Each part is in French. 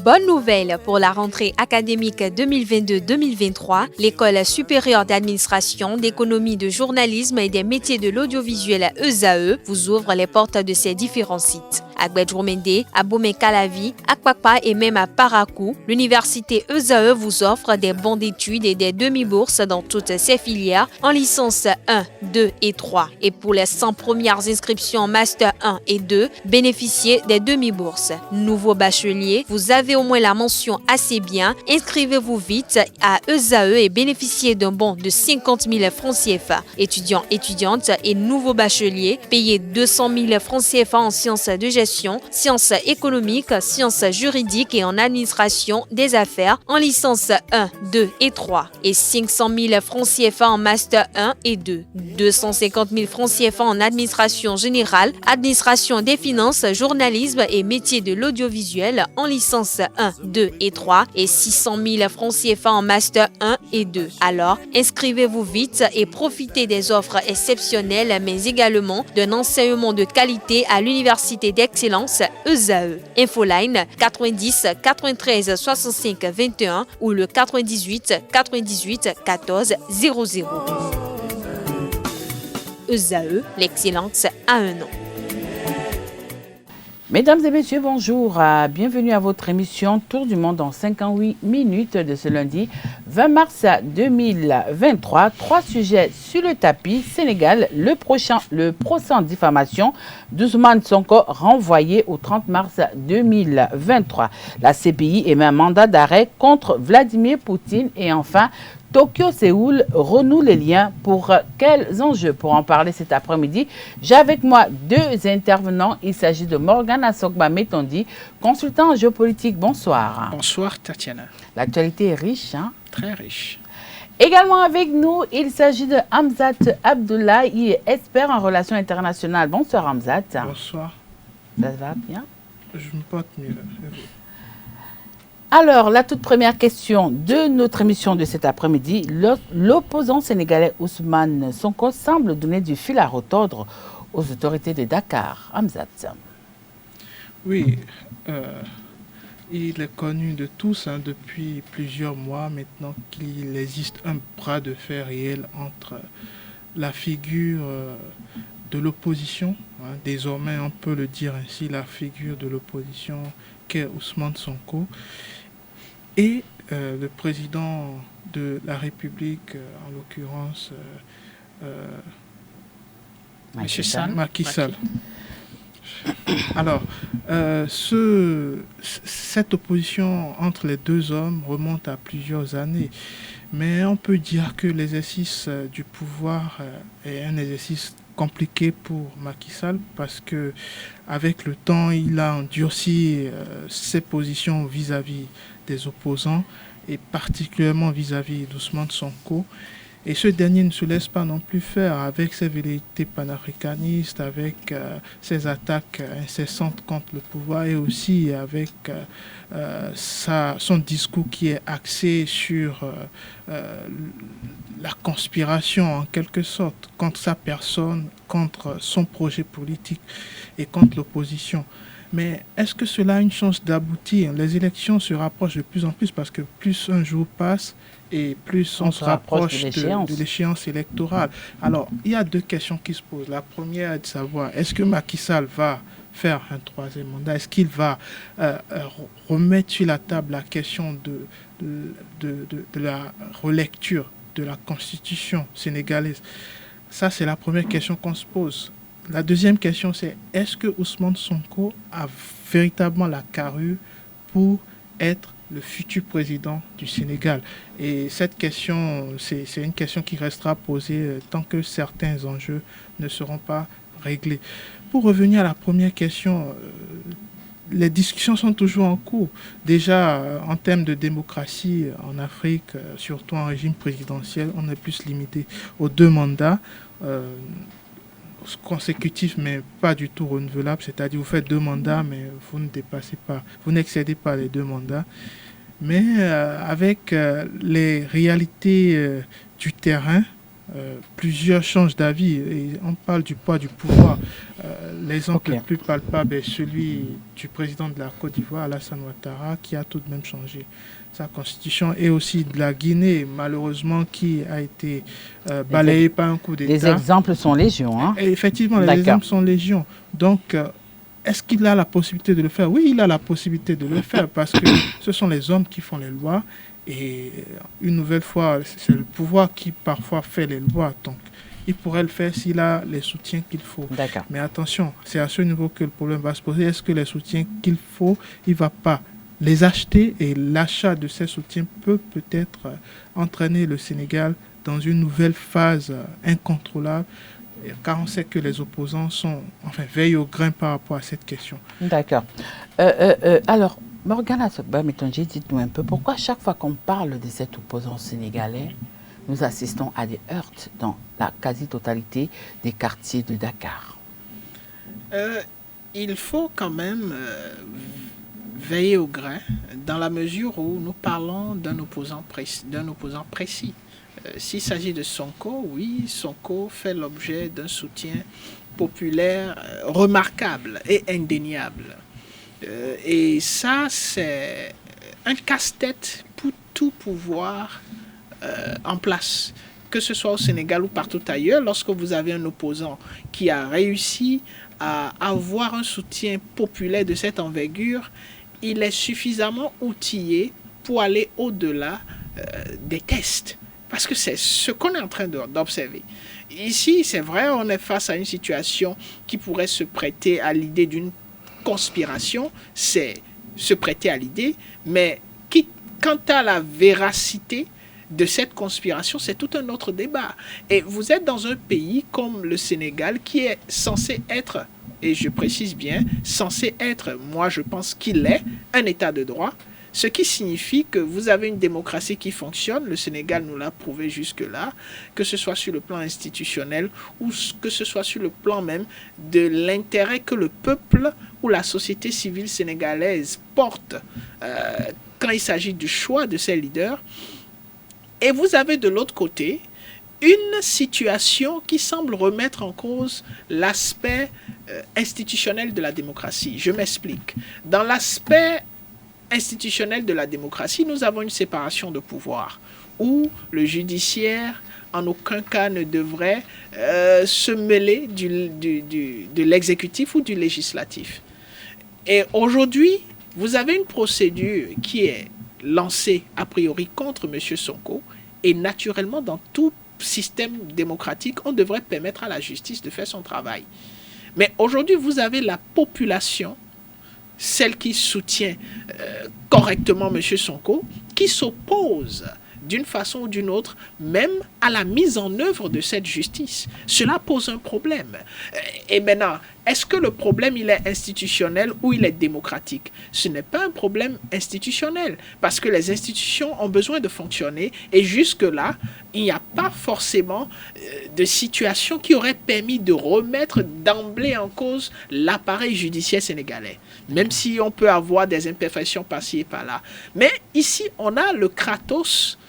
Bonne nouvelle pour la rentrée académique 2022-2023, l'École supérieure d'administration, d'économie, de journalisme et des métiers de l'audiovisuel ESAE vous ouvre les portes de ses différents sites. À Gbedjomende, à Bomé-Calavi, à Kpakpa et même à Parakou, l'université ESAE vous offre des bons d'études et des demi-bourses dans toutes ses filières en licence 1, 2 et 3. Et pour les 100 premières inscriptions en master 1 et 2, bénéficiez des demi-bourses. Nouveau bachelier, vous avez au moins la mention assez bien. Inscrivez-vous vite à ESAE et bénéficiez d'un bon de 50 000 francs CFA. Étudiants, étudiantes et nouveaux bacheliers, payez 200 000 francs CFA en sciences de gestion, sciences économiques, sciences juridiques et en administration des affaires en licence 1, 2 et 3 et 500 000 francs CFA en master 1 et 2, 250 000 francs CFA en administration générale, administration des finances, journalisme et métiers de l'audiovisuel en licence 1, 2 et 3 et 600 000 francs CFA en master 1 et 2. Alors, inscrivez-vous vite et profitez des offres exceptionnelles mais également d'un enseignement de qualité à l'université d'excellence ESAE. Infoline 90 93 65 21 ou le 98 98 14 00. ESAE, l'excellence à un nom. Mesdames et messieurs, bonjour. Bienvenue à votre émission Tour du monde en 58 minutes de ce lundi 20 mars 2023. 3 sujets sur le tapis. Sénégal, le procès en diffamation d'Ousmane Sonko renvoyé au 30 mars 2023. La CPI émet un mandat d'arrêt contre Vladimir Poutine et enfin Tokyo-Séoul renoue les liens. Pour quels enjeux? Pour en parler cet après-midi, j'ai avec moi 2 intervenants. Il s'agit de Morgan Assogba Metondi, consultant en géopolitique. Bonsoir. Bonsoir Tatiana. L'actualité est riche, hein? Très riche. Également avec nous, il s'agit de Hamzat Abdullah, il est expert en relations internationales. Bonsoir Hamzat. Bonsoir. Ça va bien? Je me porte mieux. Alors, la toute première question de notre émission de cet après-midi, l'opposant sénégalais Ousmane Sonko semble donner du fil à retordre aux autorités de Dakar. Hamzat. Oui, il est connu de tous depuis plusieurs mois maintenant qu'il existe un bras de fer réel entre la figure de l'opposition, désormais on peut le dire ainsi, la figure de l'opposition qu'est Ousmane Sonko, et le président de la République, en l'occurrence Macky Sall. Alors, cette opposition entre les deux hommes remonte à plusieurs années, mais on peut dire que l'exercice du pouvoir est un exercice compliqué pour Macky Sall parce que avec le temps, il a endurci ses positions vis-à-vis des opposants et particulièrement vis-à-vis d'Ousmane Sonko. Et ce dernier ne se laisse pas non plus faire avec ses velléités panafricanistes, avec ses attaques incessantes contre le pouvoir et aussi avec son discours qui est axé sur la conspiration en quelque sorte contre sa personne, contre son projet politique et contre l'opposition. Mais est-ce que cela a une chance d'aboutir? Les élections se rapprochent de plus en plus parce que plus un jour passe et plus on se rapproche de l'échéance électorale. Alors, il y a 2 questions qui se posent. La première est de savoir, est-ce que Macky Sall va faire un 3e mandat? Est-ce qu'il va remettre sur la table la question de la relecture de la constitution sénégalaise? Ça, c'est la première question qu'on se pose. La deuxième question, c'est est-ce que Ousmane Sonko a véritablement la carrure pour être le futur président du Sénégal? Et cette question, c'est une question qui restera posée tant que certains enjeux ne seront pas réglés. Pour revenir à la première question, les discussions sont toujours en cours. Déjà, en termes de démocratie en Afrique, surtout en régime présidentiel, on est plus limité aux 2 mandats consécutifs, mais pas du tout renouvelables. C'est-à-dire, vous faites 2 mandats, mais vous n'excédez pas les 2 mandats. Mais avec les réalités du terrain, plusieurs changent d'avis et on parle du poids du pouvoir. L'exemple le plus palpable est celui du président de la Côte d'Ivoire, Alassane Ouattara, qui a tout de même changé sa constitution, et aussi de la Guinée, malheureusement, qui a été balayée par un coup d'État. Les exemples sont légion. Hein? Et effectivement, les exemples sont légion. Donc, est-ce qu'il a la possibilité de le faire? Oui, il a la possibilité de le faire parce que ce sont les hommes qui font les lois. Et une nouvelle fois, c'est le pouvoir qui parfois fait les lois. Donc, il pourrait le faire s'il a les soutiens qu'il faut. Mais attention, c'est à ce niveau que le problème va se poser. Est-ce que les soutiens qu'il faut, il ne va pas les acheter? Et l'achat de ces soutiens peut peut-être entraîner le Sénégal dans une nouvelle phase incontrôlable, car on sait que les opposants veillent au grain par rapport à cette question. D'accord. Alors, Morgana Metonji, dites-nous un peu pourquoi chaque fois qu'on parle de cet opposant sénégalais, nous assistons à des heurts dans la quasi-totalité des quartiers de Dakar. Il faut quand même veiller au grain dans la mesure où nous parlons d'un opposant précis. S'il s'agit de Sonko, oui, Sonko fait l'objet d'un soutien populaire remarquable et indéniable. Et ça, c'est un casse-tête pour tout pouvoir en place, que ce soit au Sénégal ou partout ailleurs. Lorsque vous avez un opposant qui a réussi à avoir un soutien populaire de cette envergure, il est suffisamment outillé pour aller au-delà des tests. Parce que c'est ce qu'on est en train d'observer. Ici, c'est vrai, on est face à une situation qui pourrait se prêter à l'idée d'une conspiration, c'est se prêter à l'idée, mais quant à la véracité de cette conspiration, c'est tout un autre débat. Et vous êtes dans un pays comme le Sénégal qui est censé être, et je précise bien, censé être, moi je pense qu'il est, un État de droit, ce qui signifie que vous avez une démocratie qui fonctionne, le Sénégal nous l'a prouvé jusque-là, que ce soit sur le plan institutionnel ou que ce soit sur le plan même de l'intérêt que le peuple ou la société civile sénégalaise porte quand il s'agit du choix de ses leaders. Et vous avez de l'autre côté une situation qui semble remettre en cause l'aspect institutionnel de la démocratie. Je m'explique. Dans l'aspect institutionnel de la démocratie, nous avons une séparation de pouvoir où le judiciaire en aucun cas ne devrait se mêler de l'exécutif ou du législatif. Et aujourd'hui, vous avez une procédure qui est lancée a priori contre M. Sonko, et naturellement dans tout système démocratique, on devrait permettre à la justice de faire son travail. Mais aujourd'hui, vous avez la population, celle qui soutient correctement M. Sonko, qui s'oppose d'une façon ou d'une autre, même à la mise en œuvre de cette justice. Cela pose un problème. Et maintenant, est-ce que le problème, il est institutionnel ou il est démocratique? Ce n'est pas un problème institutionnel, parce que les institutions ont besoin de fonctionner, et jusque-là, il n'y a pas forcément de situation qui aurait permis de remettre d'emblée en cause l'appareil judiciaire sénégalais, même si on peut avoir des imperfections par-ci et par-là. Mais ici, on a le Kratos,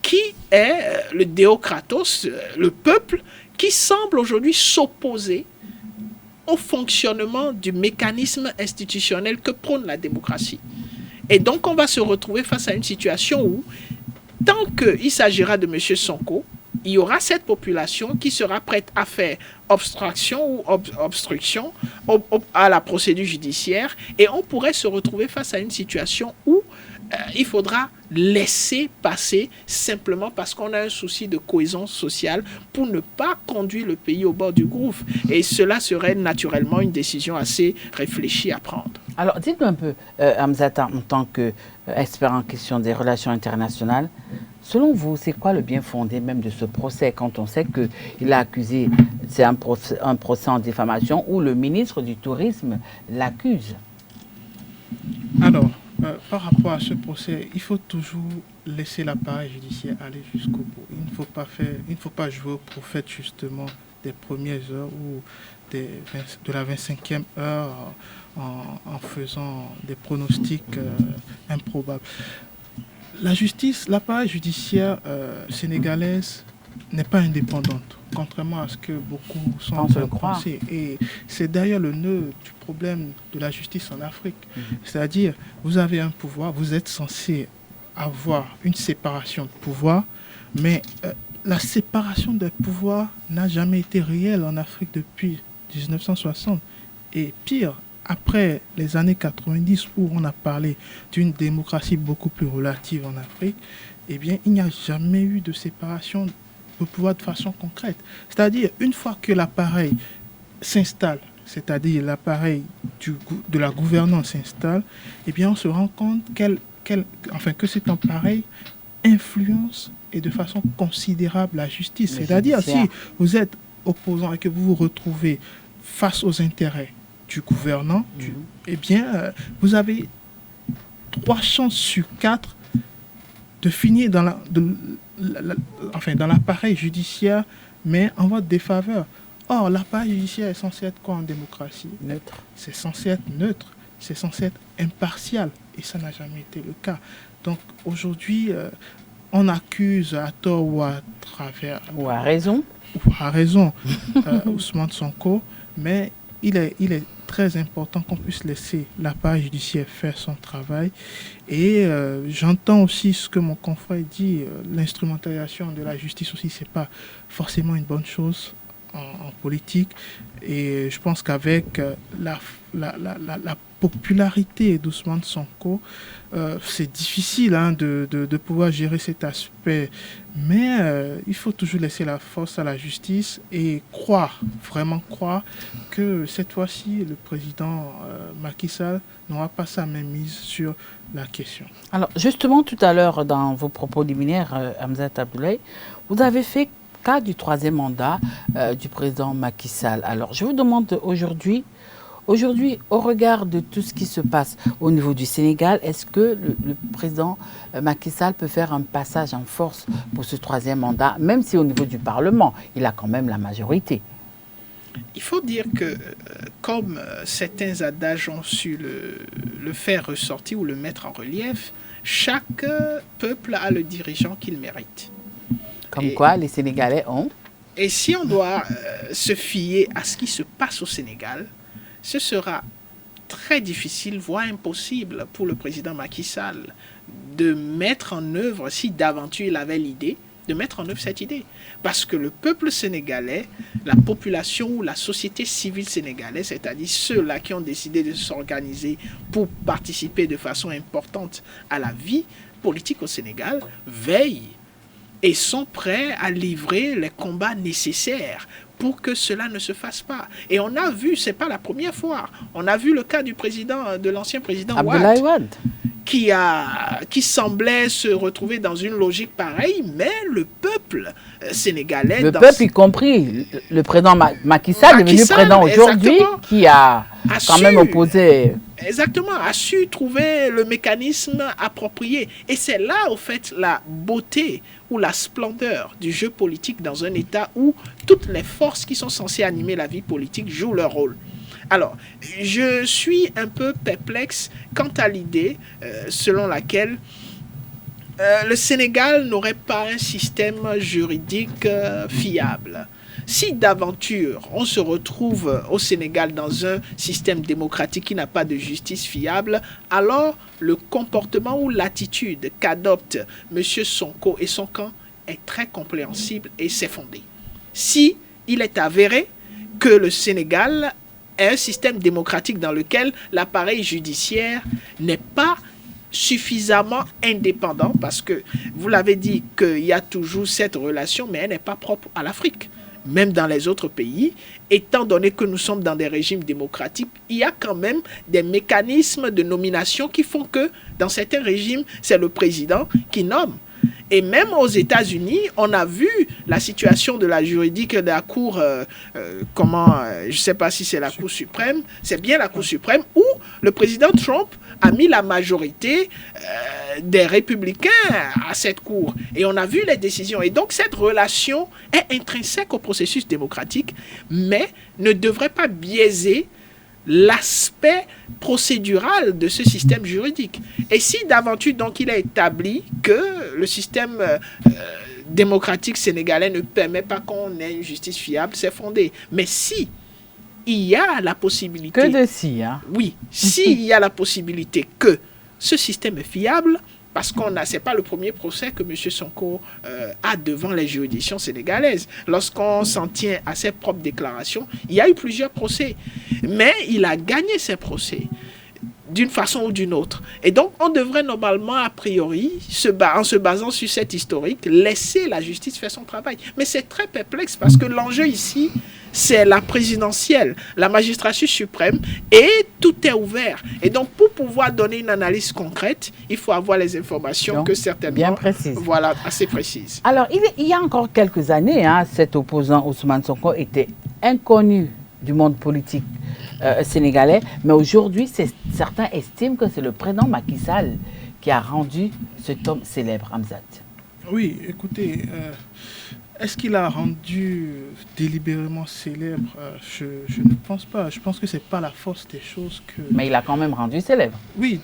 qui est le Déo Kratos, le peuple, qui semble aujourd'hui s'opposer au fonctionnement du mécanisme institutionnel que prône la démocratie. Et donc, on va se retrouver face à une situation où, tant qu'il s'agira de M. Sonko, il y aura cette population qui sera prête à faire obstruction à la procédure judiciaire, et on pourrait se retrouver face à une situation où il faudra laisser passer simplement parce qu'on a un souci de cohésion sociale pour ne pas conduire le pays au bord du gouffre. Et cela serait naturellement une décision assez réfléchie à prendre. Alors, dites-nous un peu, Hamzata, en tant qu'expert en question des relations internationales, selon vous, c'est quoi le bien fondé même de ce procès quand on sait qu'il a accusé, c'est un procès en diffamation où le ministre du Tourisme l'accuse? Alors, par rapport à ce procès, il faut toujours laisser l'appareil judiciaire aller jusqu'au bout. Il ne faut pas jouer au prophète justement des premières heures ou de la 25e heure en faisant des pronostics improbables. La justice, l'appareil judiciaire sénégalaise n'est pas indépendante, contrairement à ce que beaucoup sont en Pense train le de croire. penser. Et c'est d'ailleurs le nœud du problème de la justice en Afrique. C'est-à-dire, vous avez un pouvoir, vous êtes censé avoir une séparation de pouvoir, mais la séparation des pouvoirs n'a jamais été réelle en Afrique depuis 1960. Et pire, après les années 90 où on a parlé d'une démocratie beaucoup plus relative en Afrique, eh bien, il n'y a jamais eu de séparation de pouvoir de façon concrète. C'est-à-dire, une fois que l'appareil s'installe, c'est-à-dire l'appareil de la gouvernance s'installe, eh bien, on se rend compte que cet appareil influence et de façon considérable la justice. C'est-à-dire, si vous êtes opposant et que vous vous retrouvez face aux intérêts du gouvernant, eh bien, vous avez 3 chances sur 4 de finir dans l'appareil judiciaire, mais en votre défaveur. Or, l'appareil judiciaire est censé être quoi en démocratie? Neutre. C'est censé être neutre, c'est censé être impartial, et ça n'a jamais été le cas. Donc, aujourd'hui, on accuse à tort ou à travers... Ou à raison. Ou à raison, Ousmane Sonko, mais il est très important qu'on puisse laisser l'appareil judiciaire faire son travail. Et j'entends aussi ce que mon confrère dit, l'instrumentalisation de la justice aussi, c'est pas forcément une bonne chose en politique. Et je pense qu'avec la popularité d'Ousmane Sonko, c'est difficile de pouvoir gérer cet aspect. Mais il faut toujours laisser la force à la justice et vraiment croire que cette fois-ci, le président Macky Sall n'aura pas sa main mise sur la question. Alors, justement, tout à l'heure, dans vos propos liminaires, Hamzat Abdoulaye, vous avez fait cas du 3e mandat du président Macky Sall. Alors, je vous demande aujourd'hui, au regard de tout ce qui se passe au niveau du Sénégal, est-ce que le président Macky Sall peut faire un passage en force pour ce 3e mandat, même si au niveau du Parlement, il a quand même la majorité? Il faut dire que, comme certains adages ont su le faire ressortir ou le mettre en relief, chaque peuple a le dirigeant qu'il mérite. Comme quoi, les Sénégalais ont... Et si on doit se fier à ce qui se passe au Sénégal, ce sera très difficile, voire impossible pour le président Macky Sall de mettre en œuvre, si d'aventure il avait l'idée, de mettre en œuvre cette idée. Parce que le peuple sénégalais, la population ou la société civile sénégalaise, c'est-à-dire ceux-là qui ont décidé de s'organiser pour participer de façon importante à la vie politique au Sénégal, veillent et sont prêts à livrer les combats nécessaires pour que cela ne se fasse pas. Et on a vu, c'est pas la première fois, on a vu le cas du président, de l'ancien président Abdoulaye Wade, qui semblait se retrouver dans une logique pareille, mais le peuple sénégalais... Le peuple, y compris le président Macky Sall, est devenu président aujourd'hui, qui a quand même opposé... Exactement, a su trouver le mécanisme approprié. Et c'est là, au fait, la beauté ou la splendeur du jeu politique dans un État où toutes les forces qui sont censées animer la vie politique jouent leur rôle. Alors, je suis un peu perplexe quant à l'idée selon laquelle le Sénégal n'aurait pas un système juridique fiable. Si d'aventure on se retrouve au Sénégal dans un système démocratique qui n'a pas de justice fiable, alors le comportement ou l'attitude qu'adopte M. Sonko et son camp est très compréhensible et c'est fondé. Si il est avéré que le Sénégal est un système démocratique dans lequel l'appareil judiciaire n'est pas suffisamment indépendant, parce que vous l'avez dit qu'il y a toujours cette relation, mais elle n'est pas propre à l'Afrique. Même dans les autres pays, étant donné que nous sommes dans des régimes démocratiques, il y a quand même des mécanismes de nomination qui font que dans certains régimes, c'est le président qui nomme. Et même aux États-Unis, on a vu la situation de la juridique de la Cour, je ne sais pas si c'est la Cour suprême, c'est bien la Cour suprême, où le président Trump a mis la majorité des républicains à cette Cour. Et on a vu les décisions. Et donc cette relation est intrinsèque au processus démocratique, mais ne devrait pas biaiser l'aspect procédural de ce système juridique. Et si d'aventure, donc, il est établi que le système démocratique sénégalais ne permet pas qu'on ait une justice fiable, c'est fondé. Mais si il y a la possibilité... Que de si, hein? Oui, s'il y a la possibilité que ce système est fiable, parce c'est pas le premier procès que M. Sonko a devant les juridictions sénégalaises. Lorsqu'on s'en tient à ses propres déclarations, il y a eu plusieurs procès. Mais il a gagné ces procès d'une façon ou d'une autre. Et donc, on devrait normalement, a priori, en se basant sur cet historique, laisser la justice faire son travail. Mais c'est très perplexe parce que l'enjeu ici, c'est la présidentielle, la magistrature suprême, et tout est ouvert. Et donc, pour pouvoir donner une analyse concrète, il faut avoir les informations donc, que certainement... bien précises. Voilà, assez précises. Alors, il y a encore quelques années, hein, cet opposant Ousmane Sonko était inconnu du monde politique sénégalais, mais aujourd'hui, certains estiment que c'est le président Macky Sall qui a rendu cet homme célèbre, Hamzat. Oui, écoutez, est-ce qu'il a rendu délibérément célèbre? Je ne pense pas. Je pense que c'est pas la force des choses que... Mais il a quand même rendu célèbre. Oui,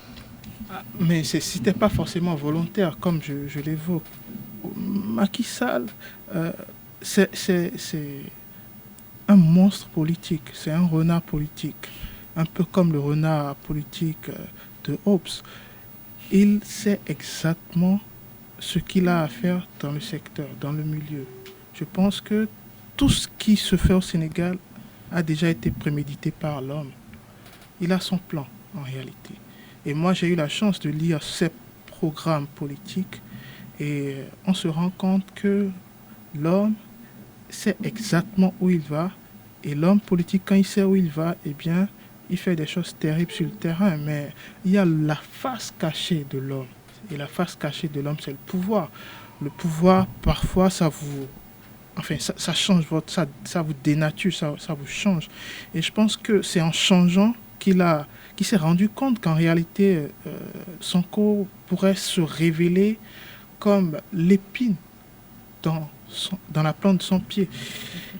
mais c'était pas forcément volontaire, comme je l'évoque. Macky Sall, c'est un monstre politique, c'est un renard politique, un peu comme le renard politique de Hobbes. Il sait exactement ce qu'il a à faire dans le secteur, dans le milieu. Je pense que tout ce qui se fait au Sénégal a déjà été prémédité par l'homme. Il a son plan, en réalité. Et moi, j'ai eu la chance de lire ses programmes politiques et on se rend compte que l'homme sait exactement où il va. Et l'homme politique, quand il sait où il va, eh bien, il fait des choses terribles sur le terrain. Mais il y a la face cachée de l'homme. Et la face cachée de l'homme, c'est le pouvoir. Le pouvoir, parfois, ça vous... Enfin, ça change ça vous dénature, ça vous change. Et je pense que c'est en changeant qu'il s'est rendu compte qu'en réalité, Sonko pourrait se révéler comme l'épine dans la plante de son pied.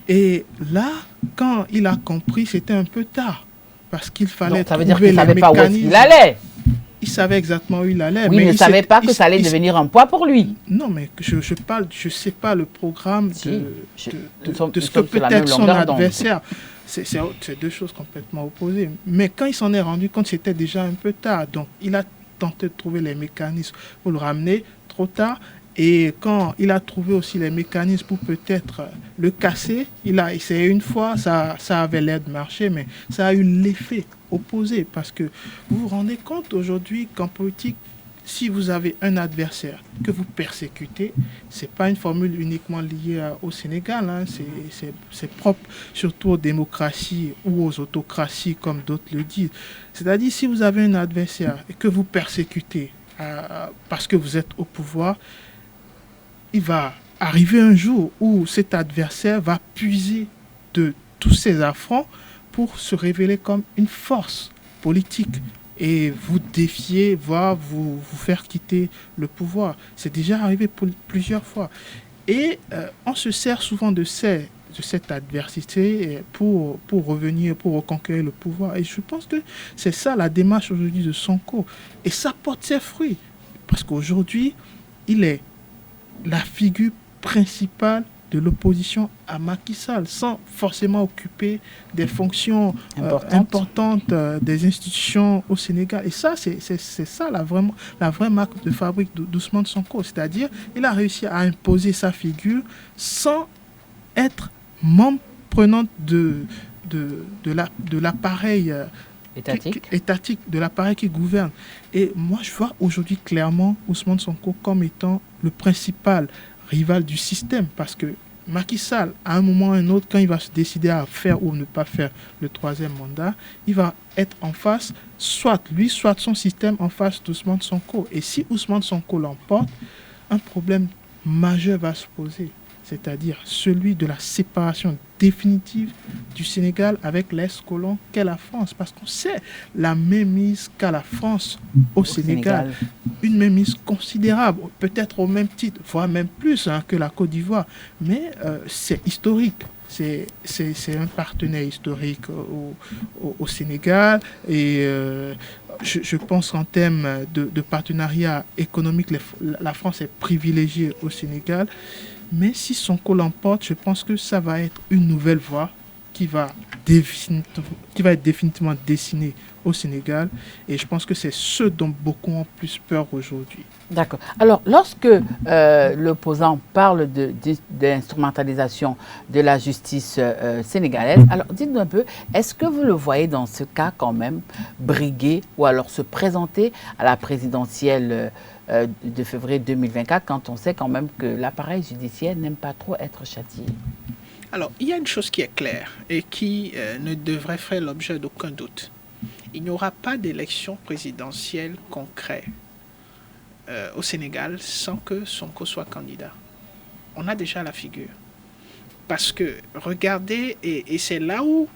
Et là, quand il a compris, c'était un peu tard. Parce qu'il fallait donc, ça veut trouver dire qu'il ne savait les pas où mécanismes. Il allait. Il savait exactement où il allait. Oui, mais il ne savait pas que ça allait devenir un poids pour lui. Non, mais je sais pas le programme Si, de ce que peut être son adversaire. C'est deux choses complètement opposées. Mais quand il s'en est rendu compte, c'était déjà un peu tard. Donc, il a tenté de trouver les mécanismes pour le ramener trop tard. Et quand il a trouvé aussi les mécanismes pour peut-être le casser, il a essayé une fois, ça avait l'air de marcher, mais ça a eu l'effet opposé. Parce que vous vous rendez compte aujourd'hui qu'en politique, si vous avez un adversaire que vous persécutez, ce n'est pas une formule uniquement liée au Sénégal, hein, c'est propre surtout aux démocraties ou aux autocraties, comme d'autres le disent. C'est-à-dire, si vous avez un adversaire et que vous persécutez parce que vous êtes au pouvoir, il va arriver un jour où cet adversaire va puiser de tous ses affronts pour se révéler comme une force politique et vous défier, voire vous faire quitter le pouvoir. C'est déjà arrivé plusieurs fois. Et on se sert souvent de cette adversité pour revenir, pour reconquérir le pouvoir. Et je pense que c'est ça la démarche aujourd'hui de Sonko. Et ça porte ses fruits. Parce qu'aujourd'hui, il est la figure principale de l'opposition à Macky Sall, sans forcément occuper des fonctions importantes des institutions au Sénégal. Et ça, c'est ça la vraie marque de fabrique d'Ousmane Sonko. C'est-à-dire, il a réussi à imposer sa figure sans être membre prenante de l'appareil étatique, de l'appareil qui gouverne. Et moi, je vois aujourd'hui clairement Ousmane Sonko comme étant le principal rival du système, parce que Macky Sall, à un moment ou à un autre, quand il va se décider à faire ou ne pas faire le troisième mandat, il va être en face, soit lui, soit son système en face d'Ousmane Sonko. Et si Ousmane Sonko l'emporte, un problème majeur va se poser, c'est-à-dire celui de la séparation définitive du Sénégal avec l'ex-colon qu'est la France. Parce qu'on sait la mainmise qu'a la France au Sénégal. Une mainmise considérable, peut-être au même titre, voire même plus que la Côte d'Ivoire. Mais c'est historique. C'est un partenaire historique au Sénégal et je pense qu'en termes de partenariat économique, la France est privilégiée au Sénégal. Mais si Sonko l'emporte, je pense que ça va être une nouvelle voie qui va être définitivement dessinée au Sénégal. Et je pense que c'est ce dont beaucoup ont plus peur aujourd'hui. D'accord. Alors, lorsque l'opposant parle d'instrumentalisation de la justice sénégalaise, alors dites-nous un peu, est-ce que vous le voyez dans ce cas quand même briguer ou alors se présenter à la présidentielle de février 2024 quand on sait quand même que l'appareil judiciaire n'aime pas trop être châtié? Alors, il y a une chose qui est claire et qui ne devrait faire l'objet d'aucun doute. Il n'y aura pas d'élection présidentielle concrète au Sénégal sans que Sonko soit candidat. On a déjà la figure. Parce que, regardez, et c'est là où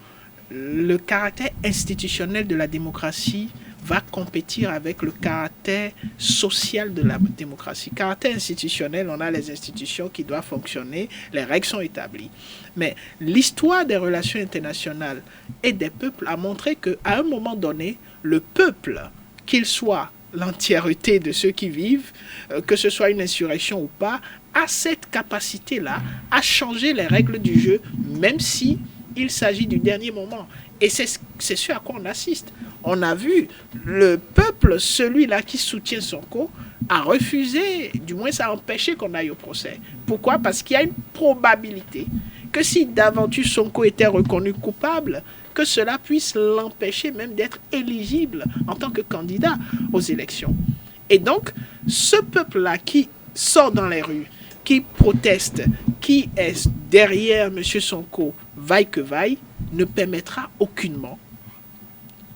le caractère institutionnel de la démocratie va compétir avec le caractère social de la démocratie. Caractère institutionnel, on a les institutions qui doivent fonctionner, les règles sont établies. Mais l'histoire des relations internationales et des peuples a montré qu'à un moment donné, le peuple, qu'il soit l'entièreté de ceux qui vivent, que ce soit une insurrection ou pas, a cette capacité-là à changer les règles du jeu, même si il s'agit du dernier moment. Et c'est ce à quoi on assiste. On a vu le peuple, celui-là qui soutient Sonko, a refusé, du moins ça a empêché qu'on aille au procès. Pourquoi? Parce qu'il y a une probabilité que si d'aventure Sonko était reconnu coupable, que cela puisse l'empêcher même d'être éligible en tant que candidat aux élections. Et donc, ce peuple-là qui sort dans les rues, qui proteste, qui est derrière M. Sonko, vaille que vaille, ne permettra aucunement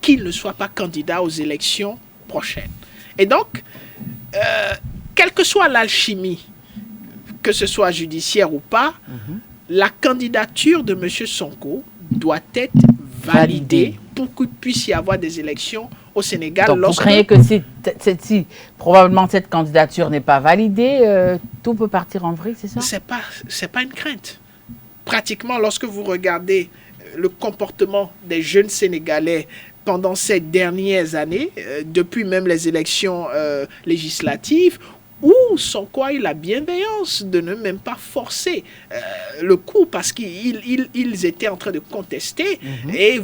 qu'il ne soit pas candidat aux élections prochaines. Et donc, quelle que soit l'alchimie, que ce soit judiciaire ou pas, la candidature de M. Sonko doit être validée pour qu'il puisse y avoir des élections au Sénégal. Donc, vous craignez que si probablement cette candidature n'est pas validée, tout peut partir en vrille, c'est ça? C'est pas une crainte. Pratiquement, lorsque vous regardez le comportement des jeunes Sénégalais pendant ces dernières années, depuis même les élections législatives, où Sonko a eu la bienveillance de ne même pas forcer le coup parce qu'ils étaient en train de contester et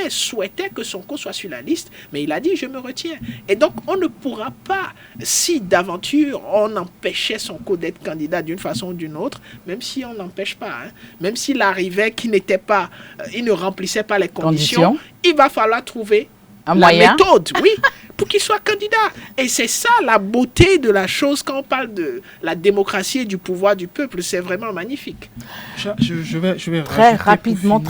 souhaitaient que Sonko soit sur la liste, mais il a dit « je me retiens ». Et donc, on ne pourra pas, si d'aventure on empêchait Sonko d'être candidat d'une façon ou d'une autre, même si on n'empêche pas, même s'il arrivait qu'il n'était pas, il ne remplissait pas les conditions, il va falloir trouver la méthode, oui, pour qu'il soit candidat. Et c'est ça la beauté de la chose quand on parle de la démocratie et du pouvoir du peuple. C'est vraiment magnifique. Je vais très rapidement,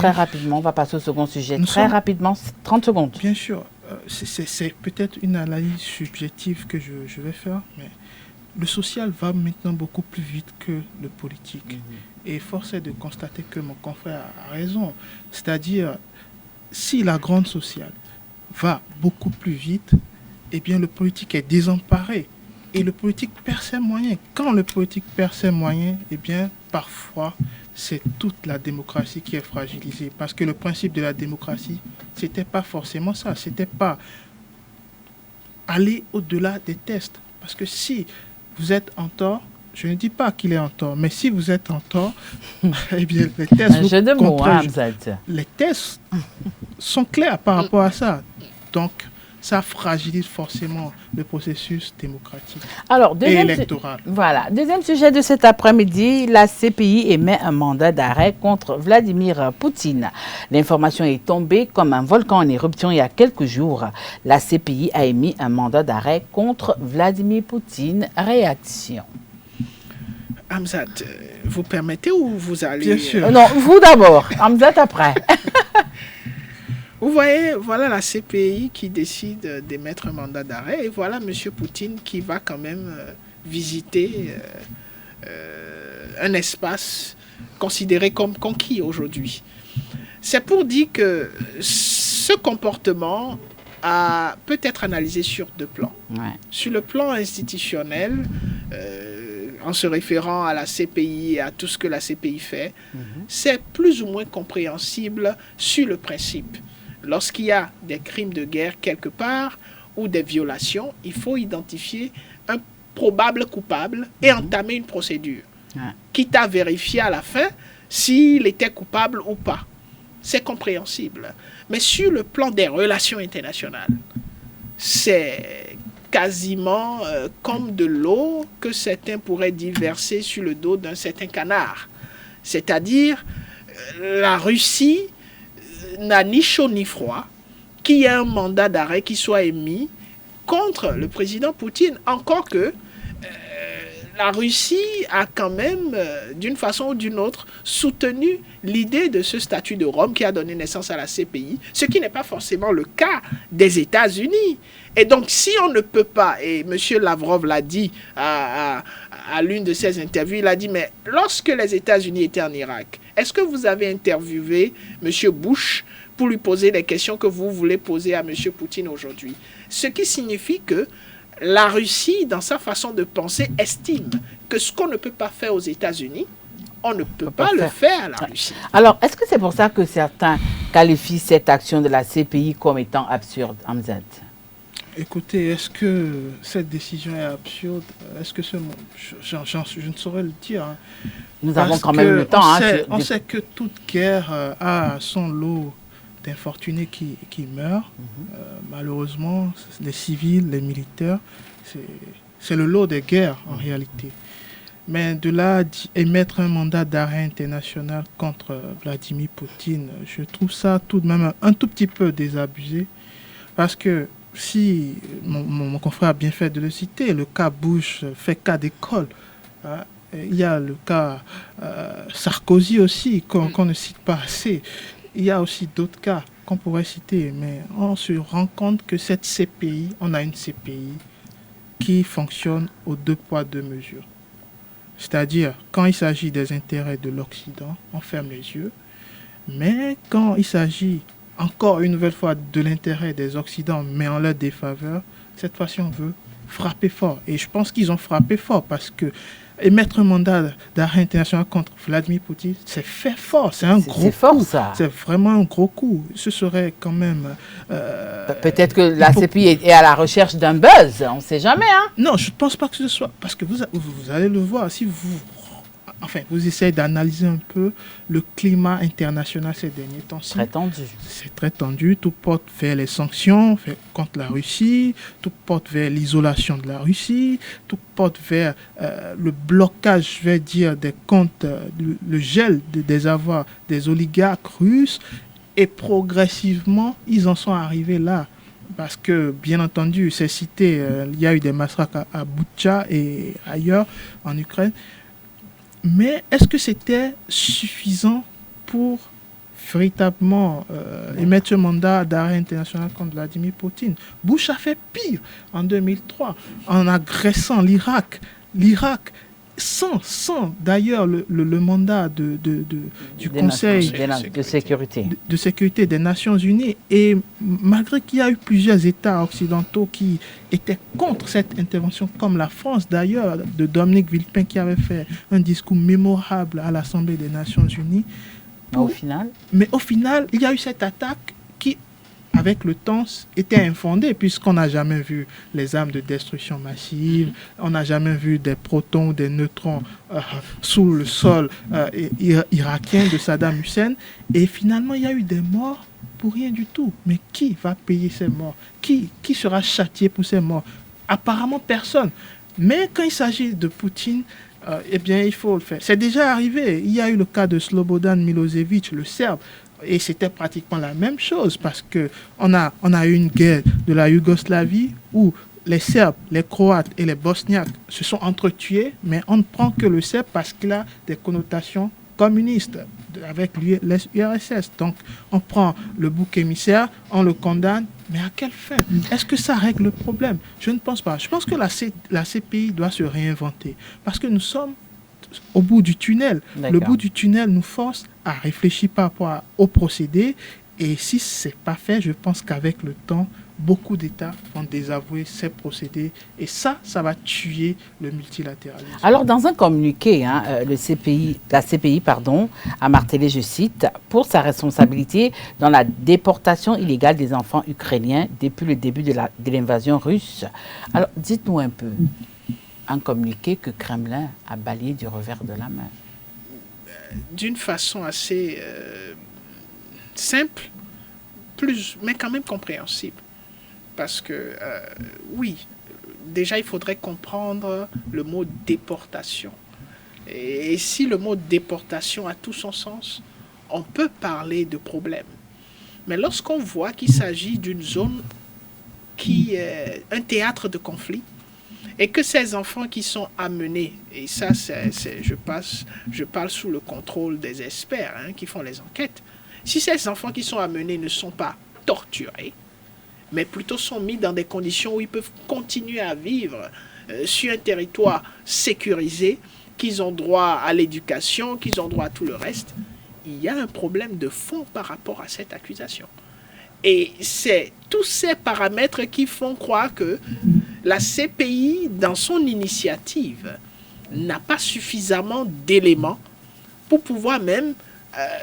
on va passer au second sujet. Rapidement, 30 secondes. Bien sûr, c'est peut-être une analyse subjective que je vais faire, mais le social va maintenant beaucoup plus vite que le politique. Et force est de constater que mon confrère a raison. C'est-à-dire, si la grande sociale va beaucoup plus vite, eh bien le politique est désemparé. Et le politique perd ses moyens. Quand le politique perd ses moyens, eh bien parfois c'est toute la démocratie qui est fragilisée. Parce que le principe de la démocratie, c'était pas forcément ça. C'était pas aller au-delà des tests. Parce que si vous êtes en tort, je ne dis pas qu'il est en tort, mais si vous êtes en tort, eh bien les tests les tests sont clairs par rapport à ça. Donc, ça fragilise forcément le processus démocratique et électoral. Voilà. Deuxième sujet de cet après-midi, la CPI émet un mandat d'arrêt contre Vladimir Poutine. L'information est tombée comme un volcan en éruption il y a quelques jours. La CPI a émis un mandat d'arrêt contre Vladimir Poutine. Réaction. Hamzat, vous permettez ou vous allez... Bien sûr. Non, vous d'abord. Hamzat après. Vous voyez, voilà la CPI qui décide d'émettre un mandat d'arrêt et voilà M. Poutine qui va quand même visiter un espace considéré comme conquis aujourd'hui. C'est pour dire que ce comportement peut être analysé sur deux plans. Ouais. Sur le plan institutionnel, en se référant à la CPI et à tout ce que la CPI fait, c'est plus ou moins compréhensible sur le principe. Lorsqu'il y a des crimes de guerre quelque part ou des violations, il faut identifier un probable coupable et entamer une procédure, quitte à vérifier à la fin s'il était coupable ou pas. C'est compréhensible. Mais sur le plan des relations internationales, c'est quasiment comme de l'eau que certains pourraient dire verser sur le dos d'un certain canard. C'est-à-dire, la Russie n'a ni chaud ni froid qu'il y ait un mandat d'arrêt qui soit émis contre le président Poutine. Encore que la Russie a quand même, d'une façon ou d'une autre, soutenu l'idée de ce statut de Rome qui a donné naissance à la CPI, ce qui n'est pas forcément le cas des États-Unis. Et donc, si on ne peut pas, et M. Lavrov l'a dit à l'une de ses interviews, il a dit, mais lorsque les États-Unis étaient en Irak, est-ce que vous avez interviewé M. Bush pour lui poser les questions que vous voulez poser à M. Poutine aujourd'hui? Ce qui signifie que la Russie, dans sa façon de penser, estime que ce qu'on ne peut pas faire aux États-Unis, on ne peut pas le faire à la Russie. Alors, est-ce que c'est pour ça que certains qualifient cette action de la CPI comme étant absurde, Hamzat? Écoutez, est-ce que cette décision est absurde? Est-ce que je ne saurais le dire. Hein. Nous avons quand même le temps. On sait que toute guerre a son lot d'infortunés qui meurent. Malheureusement, les civils, les militaires, c'est le lot des guerres en réalité. Mais de là émettre un mandat d'arrêt international contre Vladimir Poutine, je trouve ça tout de même un tout petit peu désabusé. Parce que si mon confrère a bien fait de le citer, le cas Bush fait cas d'école. Hein. Il y a le cas Sarkozy aussi, qu'on ne cite pas assez. Il y a aussi d'autres cas qu'on pourrait citer, mais on se rend compte que cette CPI, on a une CPI qui fonctionne aux 2 poids 2 mesures. C'est-à-dire, quand il s'agit des intérêts de l'Occident, on ferme les yeux. Mais quand il s'agit encore une nouvelle fois de l'intérêt des Occidents, mais en leur défaveur, cette fois-ci on veut frapper fort. Et je pense qu'ils ont frappé fort parce que émettre un mandat d'arrêt international contre Vladimir Poutine, c'est fait fort, c'est un gros coup. C'est vraiment un gros coup. Ce serait quand même... Peut-être que la CPI est à la recherche d'un buzz, on ne sait jamais. Hein? Non, je ne pense pas que ce soit... Parce que vous allez le voir, si vous essayez d'analyser un peu le climat international ces derniers temps. Très tendu. C'est très tendu. Tout porte vers les sanctions contre la Russie, tout porte vers l'isolation de la Russie, tout porte vers le blocage, je vais dire, des comptes, le gel des avoirs des oligarques russes. Et progressivement, ils en sont arrivés là. Parce que, bien entendu, c'est cité, il y a eu des massacres à Boutcha et ailleurs en Ukraine. Mais est-ce que c'était suffisant pour véritablement émettre un mandat d'arrêt international contre Vladimir Poutine? Bush a fait pire en 2003 en agressant l'Irak. L'Irak, sans d'ailleurs le mandat du Conseil de sécurité. De sécurité des Nations Unies. Et malgré qu'il y a eu plusieurs États occidentaux qui étaient contre cette intervention, comme la France d'ailleurs, de Dominique Villepin qui avait fait un discours mémorable à l'Assemblée des Nations Unies. Mais au final, il y a eu cette attaque qui, avec le temps, était infondée, puisqu'on n'a jamais vu les armes de destruction massive, on n'a jamais vu des protons ou des neutrons sous le sol irakien de Saddam Hussein. Et finalement, il y a eu des morts pour rien du tout. Mais qui va payer ces morts? Qui sera châtié pour ces morts? Apparemment, personne. Mais quand il s'agit de Poutine, eh bien, il faut le faire. C'est déjà arrivé. Il y a eu le cas de Slobodan Milosevic, le Serbe. Et c'était pratiquement la même chose parce qu'on a eu une guerre de la Yougoslavie où les Serbes, les Croates et les Bosniaques se sont entretués, mais on ne prend que le Serbe parce qu'il a des connotations communistes avec l'URSS. Donc, on prend le bouc émissaire, on le condamne, mais à quelle fin? Est-ce que ça règle le problème? Je ne pense pas. Je pense que la CPI doit se réinventer parce que nous sommes au bout du tunnel. Le bout du tunnel nous force à réfléchir par rapport au procédé. Et si ce n'est pas fait, je pense qu'avec le temps, beaucoup d'États vont désavouer ces procédés et ça va tuer le multilatéralisme. Alors, dans un communiqué, la CPI a martelé, je cite, pour sa responsabilité dans la déportation illégale des enfants ukrainiens depuis le début de l'invasion russe. Alors, dites-nous un peu, un communiqué que Kremlin a balayé du revers de la main. D'une façon assez simple, mais quand même compréhensible. Parce que, oui, déjà, il faudrait comprendre le mot déportation. Et si le mot déportation a tout son sens, on peut parler de problème. Mais lorsqu'on voit qu'il s'agit d'une zone qui est un théâtre de conflit, et que ces enfants qui sont amenés, et ça, je parle sous le contrôle des experts qui font les enquêtes, si ces enfants qui sont amenés ne sont pas torturés, mais plutôt sont mis dans des conditions où ils peuvent continuer à vivre sur un territoire sécurisé, qu'ils ont droit à l'éducation, qu'ils ont droit à tout le reste, il y a un problème de fond par rapport à cette accusation. Et c'est tous ces paramètres qui font croire que la CPI, dans son initiative, n'a pas suffisamment d'éléments pour pouvoir même,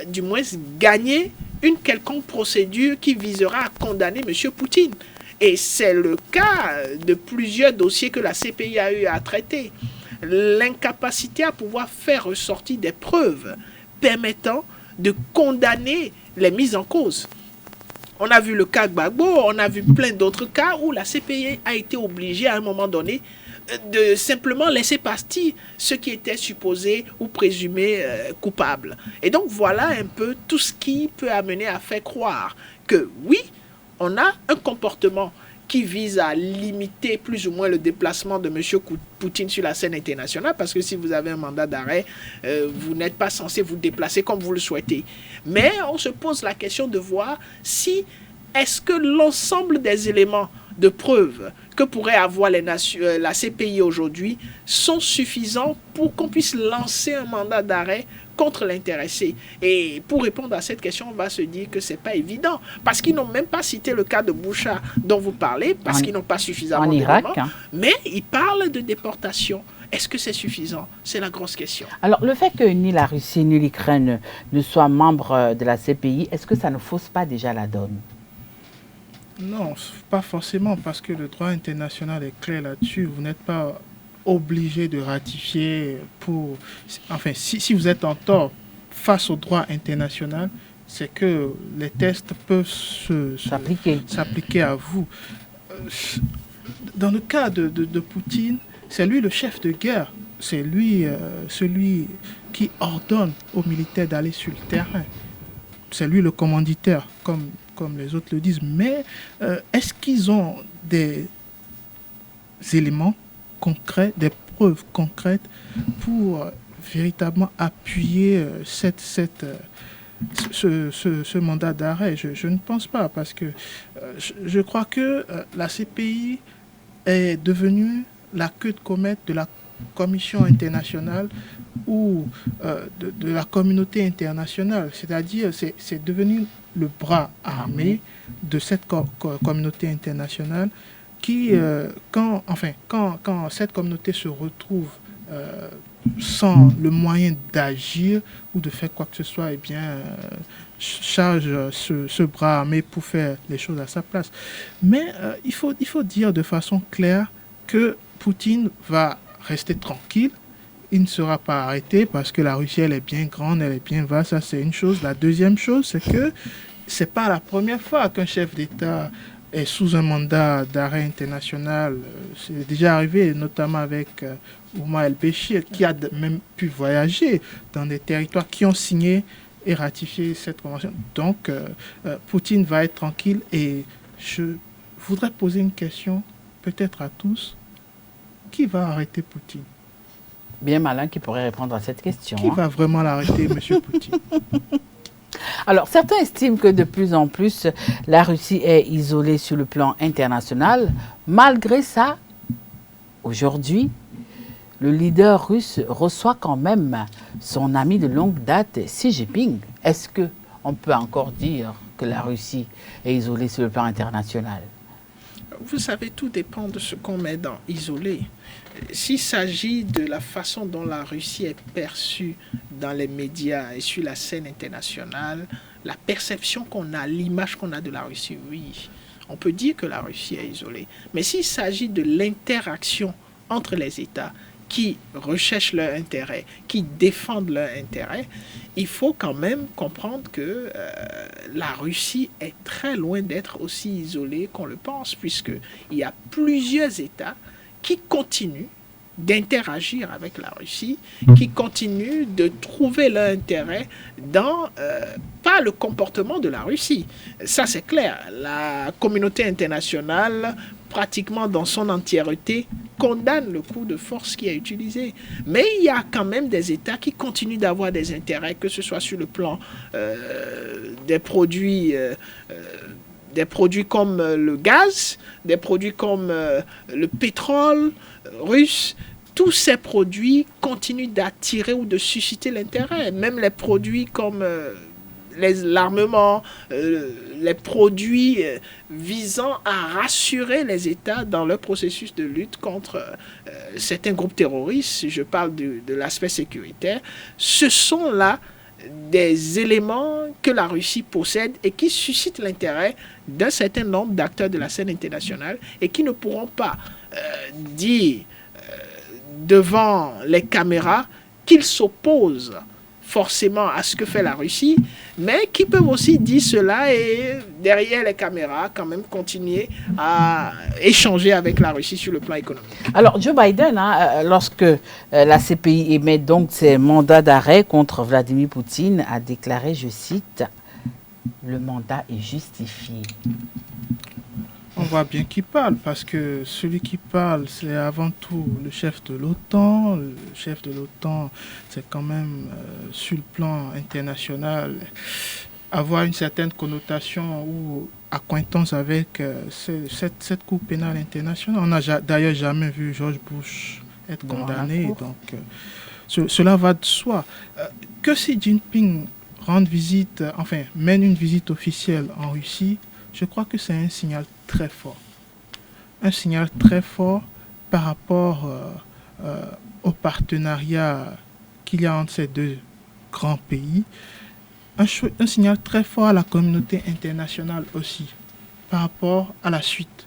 du moins, gagner une quelconque procédure qui visera à condamner M. Poutine. Et c'est le cas de plusieurs dossiers que la CPI a eu à traiter. L'incapacité à pouvoir faire ressortir des preuves permettant de condamner les mises en cause. On a vu le cas Gbagbo, on a vu plein d'autres cas où la CPI a été obligée à un moment donné de simplement laisser partir ceux qui étaient supposés ou présumés coupables. Et donc voilà un peu tout ce qui peut amener à faire croire que oui, on a un comportement qui vise à limiter plus ou moins le déplacement de M. Poutine sur la scène internationale, parce que si vous avez un mandat d'arrêt, vous n'êtes pas censé vous déplacer comme vous le souhaitez. Mais on se pose la question de voir si est-ce que l'ensemble des éléments de preuve que pourrait avoir la CPI aujourd'hui sont suffisants pour qu'on puisse lancer un mandat d'arrêt contre l'intéressé. Et pour répondre à cette question, on va se dire que ce n'est pas évident. Parce qu'ils n'ont même pas cité le cas de Boucha dont vous parlez, parce qu'ils n'ont pas suffisamment d'éléments. Mais ils parlent de déportation. Est-ce que c'est suffisant? C'est la grosse question. Alors, le fait que ni la Russie ni l'Ukraine ne soient membres de la CPI, est-ce que ça ne fausse pas déjà la donne? Non, pas forcément, parce que le droit international est clair là-dessus. Vous n'êtes pas obligé de ratifier pour... Enfin, si vous êtes en tort face au droit international, c'est que les tests peuvent s'appliquer à vous. Dans le cas de Poutine, c'est lui le chef de guerre. C'est lui celui qui ordonne aux militaires d'aller sur le terrain. C'est lui le commanditaire, comme les autres le disent. Mais est-ce qu'ils ont des éléments concrets, des preuves concrètes pour véritablement appuyer ce mandat d'arrêt? Je ne pense pas, parce que je crois que la CPI est devenue la queue de comète de la Commission internationale ou de la communauté internationale. C'est-à-dire, c'est devenu le bras armé de cette communauté internationale qui, quand cette communauté se retrouve sans le moyen d'agir ou de faire quoi que ce soit, eh bien, charge ce bras armé pour faire les choses à sa place. Mais il faut dire de façon claire que Poutine va rester tranquille. Il ne sera pas arrêté parce que la Russie, elle est bien grande, elle est bien vaste. Ça, c'est une chose. La deuxième chose, c'est que c'est pas la première fois qu'un chef d'État est sous un mandat d'arrêt international. C'est déjà arrivé, notamment avec Omar el-Béchir, qui a même pu voyager dans des territoires qui ont signé et ratifié cette convention. Donc, Poutine va être tranquille. Et je voudrais poser une question, peut-être à tous. Qui va arrêter Poutine? Bien malin qui pourrait répondre à cette question. Qui va vraiment l'arrêter, M. Poutine? Alors, certains estiment que de plus en plus, la Russie est isolée sur le plan international. Malgré ça, aujourd'hui, le leader russe reçoit quand même son ami de longue date, Xi Jinping. Est-ce qu'on peut encore dire que la Russie est isolée sur le plan international? Vous savez, tout dépend de ce qu'on met dans isolé. S'il s'agit de la façon dont la Russie est perçue dans les médias et sur la scène internationale, la perception qu'on a, l'image qu'on a de la Russie, oui, on peut dire que la Russie est isolée. Mais s'il s'agit de l'interaction entre les États qui recherchent leur intérêt, qui défendent leur intérêt, il faut quand même comprendre que la Russie est très loin d'être aussi isolée qu'on le pense, puisqu'il y a plusieurs États qui continuent d'interagir avec la Russie, qui continuent de trouver leur intérêt dans, pas le comportement de la Russie. Ça, c'est clair. La communauté internationale, pratiquement dans son entièreté, condamne le coup de force qui est utilisé. Mais il y a quand même des États qui continuent d'avoir des intérêts, que ce soit sur le plan des produits comme le gaz, des produits comme le pétrole russe. Tous ces produits continuent d'attirer ou de susciter l'intérêt. Même les produits comme l'armement, les produits visant à rassurer les États dans leur processus de lutte contre certains groupes terroristes, je parle de l'aspect sécuritaire, ce sont là des éléments que la Russie possède et qui suscitent l'intérêt d'un certain nombre d'acteurs de la scène internationale et qui ne pourront pas dire devant les caméras qu'ils s'opposent forcément à ce que fait la Russie, mais qui peuvent aussi dire cela et derrière les caméras quand même continuer à échanger avec la Russie sur le plan économique. Alors Joe Biden, lorsque la CPI émet donc ses mandats d'arrêt contre Vladimir Poutine, a déclaré, je cite, « Le mandat est justifié ». On voit bien qui parle, parce que celui qui parle, c'est avant tout le chef de l'OTAN. Le chef de l'OTAN, c'est quand même, sur le plan international, avoir une certaine connotation ou acquaintance avec cette Cour pénale internationale. On n'a d'ailleurs jamais vu George Bush être condamné, donc cela va de soi. Que Xi Jinping mène une visite officielle en Russie, je crois que c'est un signal très fort. Un signal très fort par rapport au partenariat qu'il y a entre ces deux grands pays. Un signal très fort à la communauté internationale aussi, par rapport à la suite.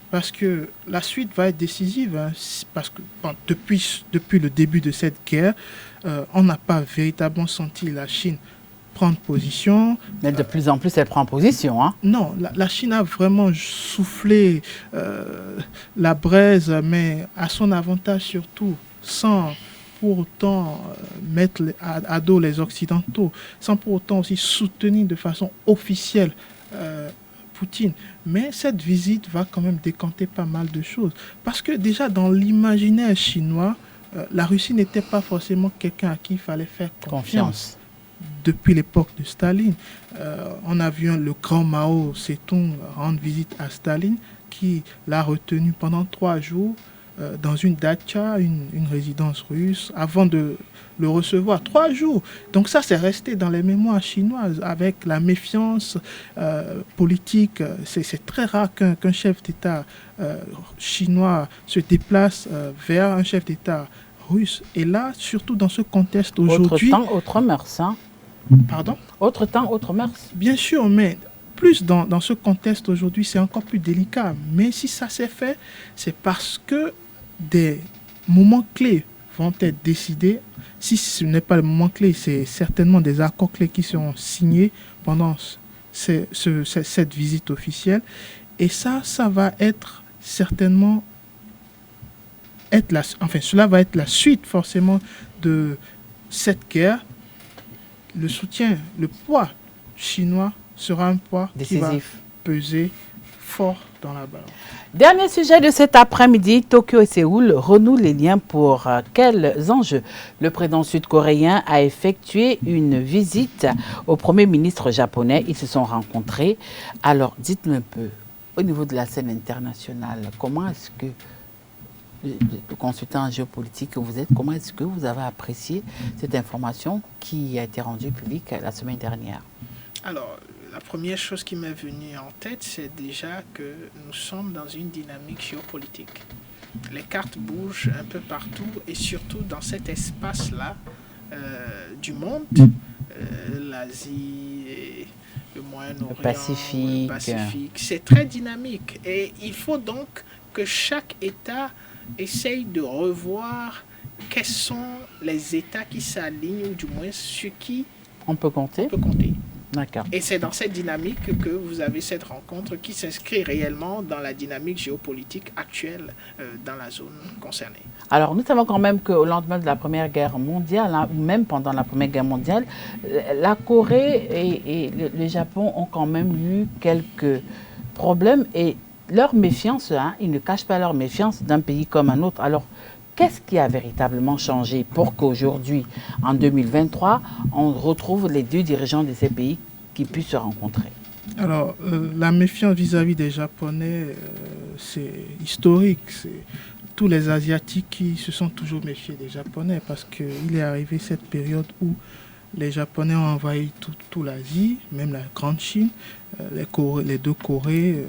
Parce que la suite va être décisive, hein, parce que depuis le début de cette guerre, on n'a pas véritablement senti la Chine prendre position. Mais de plus en plus, elle prend position. Hein. Non, la Chine a vraiment soufflé la braise, mais à son avantage surtout, sans pour autant mettre à dos les Occidentaux, sans pour autant aussi soutenir de façon officielle Poutine. Mais cette visite va quand même décanter pas mal de choses. Parce que déjà dans l'imaginaire chinois, la Russie n'était pas forcément quelqu'un à qui il fallait faire confiance. Depuis l'époque de Staline, on a vu le grand Mao Tse-tung rendre visite à Staline, qui l'a retenu pendant 3 jours dans une dacha, une résidence russe, avant de le recevoir. 3 jours. Donc ça, c'est resté dans les mémoires chinoises, avec la méfiance politique. C'est très rare qu'un chef d'État chinois se déplace vers un chef d'État russe. Et là, surtout dans ce contexte aujourd'hui... Autre temps, autre mœurs, hein. Pardon? Autre temps, autre mœurs. Bien sûr, mais plus dans ce contexte aujourd'hui, c'est encore plus délicat. Mais si ça s'est fait, c'est parce que des moments clés vont être décidés. Si ce n'est pas le moment clé, c'est certainement des accords clés qui seront signés pendant cette visite officielle. Et ça va être certainement... cela va être la suite forcément de cette guerre. Le soutien, le poids chinois sera un poids décisif, qui va peser fort dans la balance. Dernier sujet de cet après-midi, Tokyo et Séoul renouent les liens pour quels enjeux? Le président sud-coréen a effectué une visite au premier ministre japonais. Ils se sont rencontrés. Alors, dites-nous un peu, au niveau de la scène internationale, comment est-ce que le consultant en géopolitique que vous êtes, comment est-ce que vous avez apprécié cette information qui a été rendue publique la semaine dernière? Alors, La première chose qui m'est venue en tête, c'est déjà que nous sommes dans une dynamique géopolitique. Les cartes bougent un peu partout et surtout dans cet espace-là du monde, l'Asie, et le Moyen-Orient, le Pacifique. C'est très dynamique et il faut donc que chaque État essaye de revoir quels sont les États qui s'alignent ou du moins sur qui on peut compter. D'accord. Et c'est dans cette dynamique que vous avez cette rencontre qui s'inscrit réellement dans la dynamique géopolitique actuelle dans la zone concernée. Alors, nous savons quand même qu'au lendemain de la Première Guerre mondiale, hein, ou même pendant la Première Guerre mondiale, la Corée et le Japon ont quand même eu quelques problèmes et leur méfiance, hein, ils ne cachent pas leur méfiance d'un pays comme un autre. Alors, qu'est-ce qui a véritablement changé pour qu'aujourd'hui, en 2023, on retrouve les deux dirigeants de ces pays qui puissent se rencontrer? Alors, la méfiance vis-à-vis des Japonais, c'est historique. Tous les Asiatiques qui se sont toujours méfiés des Japonais parce qu'il est arrivé cette période où les Japonais ont envahi toute l'Asie, même la Grande Chine, les deux Corées.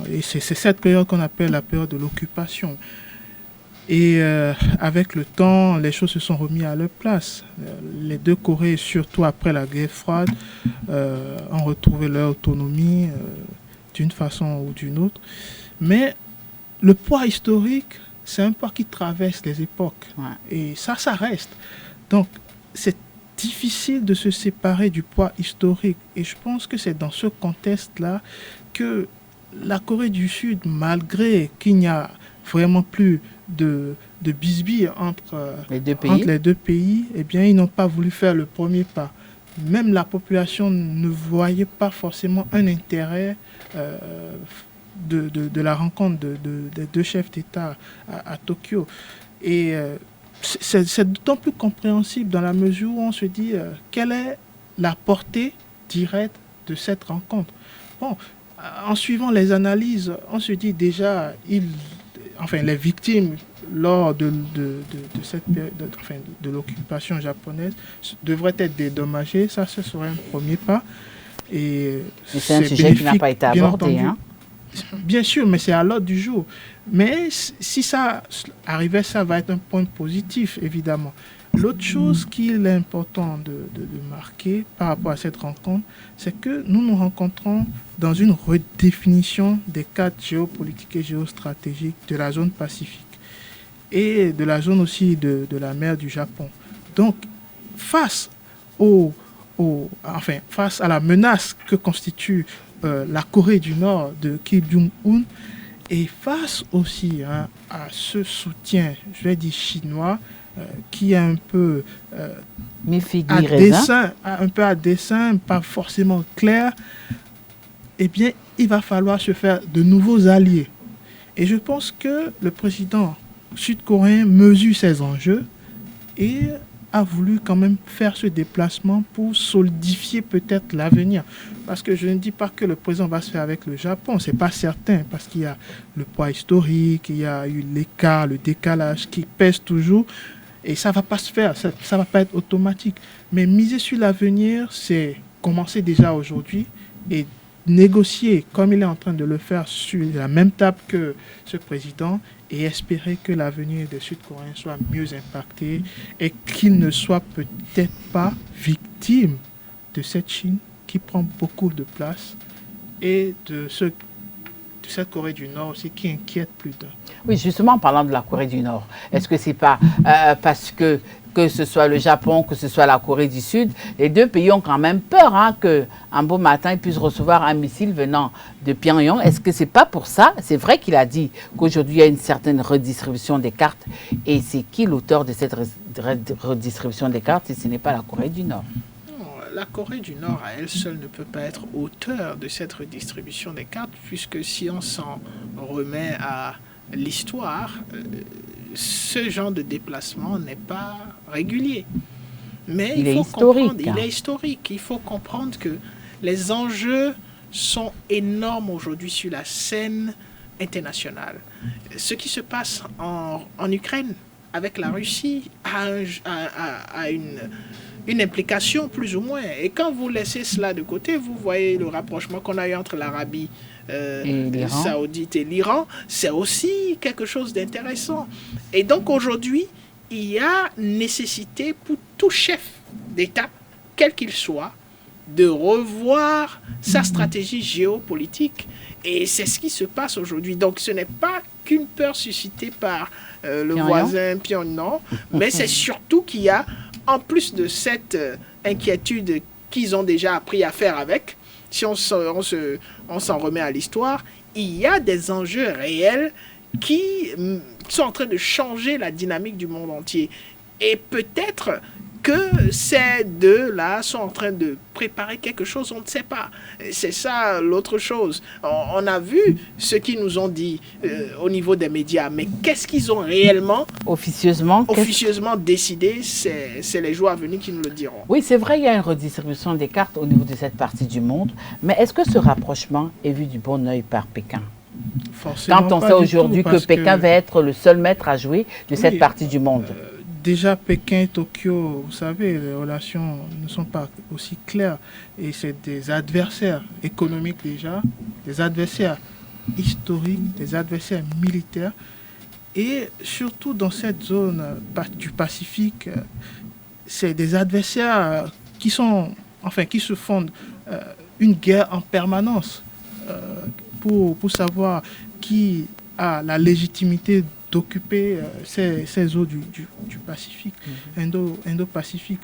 Et c'est cette période qu'on appelle la période de l'occupation. Et avec le temps, les choses se sont remises à leur place. Les deux Corées, surtout après la guerre froide, ont retrouvé leur autonomie d'une façon ou d'une autre. Mais le poids historique, c'est un poids qui traverse les époques. Ouais. Et ça reste. Donc, c'est difficile de se séparer du poids historique. Et je pense que c'est dans ce contexte-là que la Corée du Sud, malgré qu'il n'y a vraiment plus de bisbille entre les deux pays, eh bien, ils n'ont pas voulu faire le premier pas. Même la population ne voyait pas forcément un intérêt de la rencontre des deux chefs d'État à Tokyo. Et c'est d'autant plus compréhensible dans la mesure où on se dit quelle est la portée directe de cette rencontre. Bon, en suivant les analyses, on se dit déjà, les victimes lors de cette période, de l'occupation japonaise devraient être dédommagées. Ça, ce serait un premier pas. Et c'est un sujet qui n'a pas été abordé. Hein? Bien sûr, mais c'est à l'ordre du jour. Mais si ça arrivait, ça va être un point positif, évidemment. L'autre chose qu'il est important de marquer par rapport à cette rencontre, c'est que nous nous rencontrons dans une redéfinition des cadres géopolitiques et géostratégiques de la zone Pacifique et de la zone aussi de la mer du Japon. Donc, face à la menace que constitue la Corée du Nord de Kim Jong-un et face aussi à ce soutien, je vais dire chinois, qui est un peu à dessein, pas forcément clair, eh bien, il va falloir se faire de nouveaux alliés. Et je pense que le président sud-coréen mesure ces enjeux et a voulu quand même faire ce déplacement pour solidifier peut-être l'avenir. Parce que je ne dis pas que le président va se faire avec le Japon, c'est pas certain, parce qu'il y a le poids historique, il y a eu l'écart, le décalage qui pèse toujours, et ça va pas se faire, ça va pas être automatique. Mais miser sur l'avenir, c'est commencer déjà aujourd'hui et négocier, comme il est en train de le faire, sur la même table que ce président, et espérer que l'avenir des Sud-Coréens soit mieux impacté et qu'ils ne soient peut-être pas victimes de cette Chine qui prend beaucoup de place et de cette Corée du Nord aussi qui inquiète plus d'un. Oui, justement, en parlant de la Corée du Nord, est-ce que c'est pas parce que ce soit le Japon, que ce soit la Corée du Sud, les deux pays ont quand même peur qu'un beau matin, ils puissent recevoir un missile venant de Pyongyang. Est-ce que c'est pas pour ça? C'est vrai qu'il a dit qu'aujourd'hui, il y a une certaine redistribution des cartes. Et c'est qui l'auteur de cette redistribution des cartes si ce n'est pas la Corée du Nord? La Corée du Nord, à elle seule, ne peut pas être auteur de cette redistribution des cartes, puisque si on s'en remet à l'histoire, ce genre de déplacement n'est pas régulier. Mais il est historique. Il faut comprendre que les enjeux sont énormes aujourd'hui sur la scène internationale. Ce qui se passe en Ukraine avec la Russie a une implication plus ou moins. Et quand vous laissez cela de côté, vous voyez le rapprochement qu'on a eu entre l'Arabie saoudite et l'Iran, c'est aussi quelque chose d'intéressant. Et donc aujourd'hui, il y a nécessité pour tout chef d'État, quel qu'il soit, de revoir sa stratégie géopolitique. Et c'est ce qui se passe aujourd'hui. Donc ce n'est pas qu'une peur suscitée par le voisin Pyongyang, mais c'est surtout qu'il y a, en plus de cette inquiétude qu'ils ont déjà appris à faire avec, si on s'en remet à l'histoire, il y a des enjeux réels qui sont en train de changer la dynamique du monde entier. Et peut-être que ces deux-là sont en train de préparer quelque chose, on ne sait pas. C'est ça l'autre chose. On a vu ce qu'ils nous ont dit au niveau des médias, mais qu'est-ce qu'ils ont réellement officieusement décidé, c'est les jours à venir qui nous le diront. Oui, c'est vrai, il y a une redistribution des cartes au niveau de cette partie du monde, mais est-ce que ce rapprochement est vu du bon œil par Pékin? Forcément quand on sait aujourd'hui que Pékin va être le seul maître à jouer de cette partie du monde. Déjà, Pékin et Tokyo, vous savez, les relations ne sont pas aussi claires. Et c'est des adversaires économiques déjà, des adversaires historiques, des adversaires militaires. Et surtout dans cette zone du Pacifique, c'est des adversaires qui se font une guerre en permanence pour savoir qui a la légitimité d'occuper ces eaux du Pacifique, Indo-Pacifique.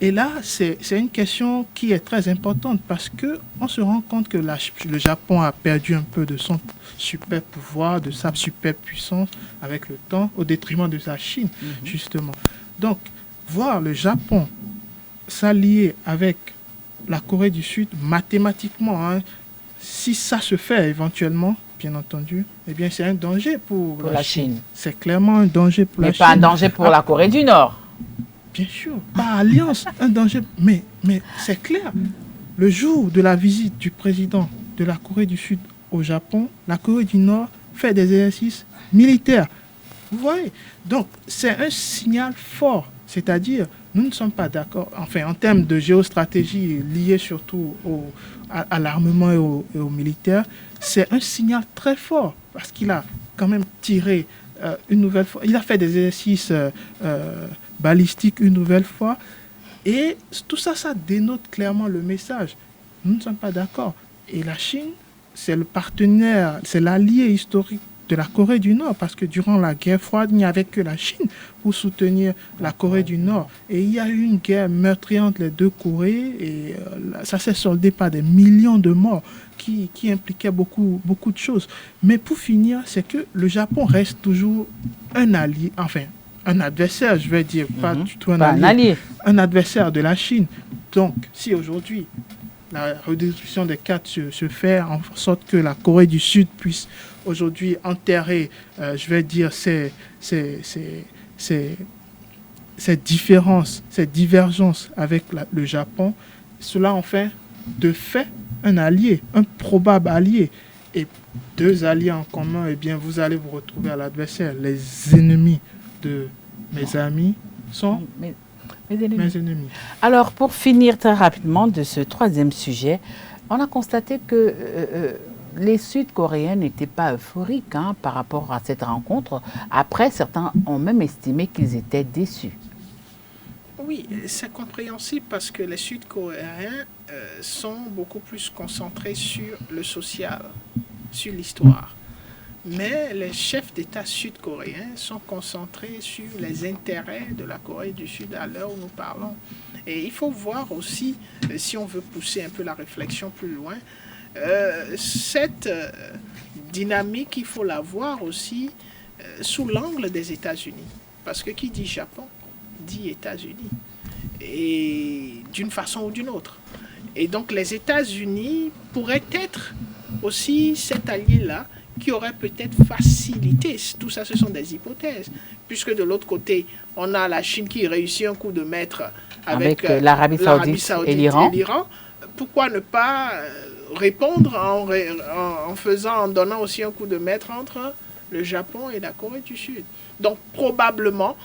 Et là, c'est une question qui est très importante parce qu'on se rend compte que le Japon a perdu un peu de son super pouvoir, de sa super puissance avec le temps, au détriment de sa Chine, justement. Donc, voir le Japon s'allier avec la Corée du Sud, mathématiquement, si ça se fait éventuellement, bien entendu, eh bien c'est un danger pour la Chine. C'est clairement un danger pour la Chine. Mais pas un danger pour la Corée du Nord. Bien sûr, par alliance, un danger. Mais c'est clair. Le jour de la visite du président de la Corée du Sud au Japon, la Corée du Nord fait des exercices militaires. Vous voyez? Donc, c'est un signal fort. C'est-à-dire, nous ne sommes pas d'accord, enfin, en termes de géostratégie liée surtout à l'armement et au militaire, c'est un signal très fort parce qu'il a quand même tiré une nouvelle fois, il a fait des exercices balistiques une nouvelle fois et tout ça, ça dénote clairement le message. Nous ne sommes pas d'accord. Et la Chine, c'est le partenaire, c'est l'allié historique de la Corée du Nord, parce que durant la guerre froide, il n'y avait que la Chine pour soutenir la Corée du Nord. Et il y a eu une guerre meurtrière entre les deux Corées, et ça s'est soldé par des millions de morts qui impliquaient beaucoup de choses. Mais pour finir, c'est que le Japon reste toujours un allié, enfin, un adversaire, je vais dire, pas du tout un allié, un adversaire de la Chine. Donc, si aujourd'hui, la redistribution des cartes se fait en sorte que la Corée du Sud puisse aujourd'hui enterrer, je vais dire, ces différences, ces divergences avec le Japon, cela en fait de fait un allié, un probable allié. Et deux alliés en commun, eh bien, vous allez vous retrouver à l'adversaire. Les ennemis de mes amis sont mes ennemis. Alors, pour finir très rapidement de ce troisième sujet, on a constaté que les Sud-Coréens n'étaient pas euphoriques par rapport à cette rencontre. Après, certains ont même estimé qu'ils étaient déçus. Oui, c'est compréhensible parce que les Sud-Coréens sont beaucoup plus concentrés sur le social, sur l'histoire. Mais les chefs d'État sud-coréens sont concentrés sur les intérêts de la Corée du Sud à l'heure où nous parlons. Et il faut voir aussi, si on veut pousser un peu la réflexion plus loin, cette dynamique, il faut la voir aussi sous l'angle des États-Unis. Parce que qui dit Japon, dit États-Unis. Et d'une façon ou d'une autre. Et donc les États-Unis pourraient être aussi cet allié-là qui aurait peut-être facilité. Tout ça, ce sont des hypothèses. Puisque de l'autre côté, on a la Chine qui réussit un coup de maître avec l'Arabie saoudite et l'Iran. Pourquoi ne pas répondre en donnant aussi un coup de maître entre le Japon et la Corée du Sud? Donc probablement,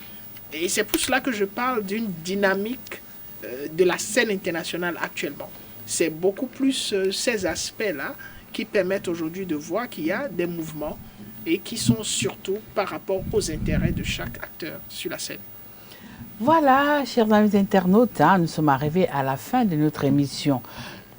et c'est pour cela que je parle d'une dynamique de la scène internationale actuellement. C'est beaucoup plus ces aspects-là qui permettent aujourd'hui de voir qu'il y a des mouvements et qui sont surtout par rapport aux intérêts de chaque acteur sur la scène. Voilà, chers amis internautes, nous sommes arrivés à la fin de notre émission.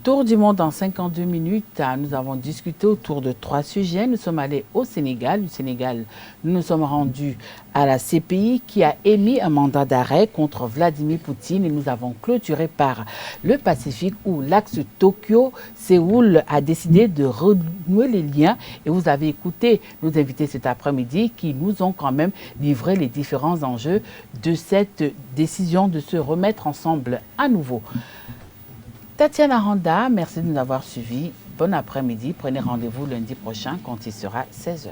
Tour du monde en 52 minutes, nous avons discuté autour de 3 sujets. Nous sommes allés au Sénégal. Du Sénégal, nous nous sommes rendus à la CPI qui a émis un mandat d'arrêt contre Vladimir Poutine et nous avons clôturé par le Pacifique où l'axe Tokyo-Séoul a décidé de renouer les liens et vous avez écouté nos invités cet après-midi qui nous ont quand même livré les différents enjeux de cette décision de se remettre ensemble à nouveau. Tatiana Randa, merci de nous avoir suivis. Bon après-midi. Prenez rendez-vous lundi prochain quand il sera 16h.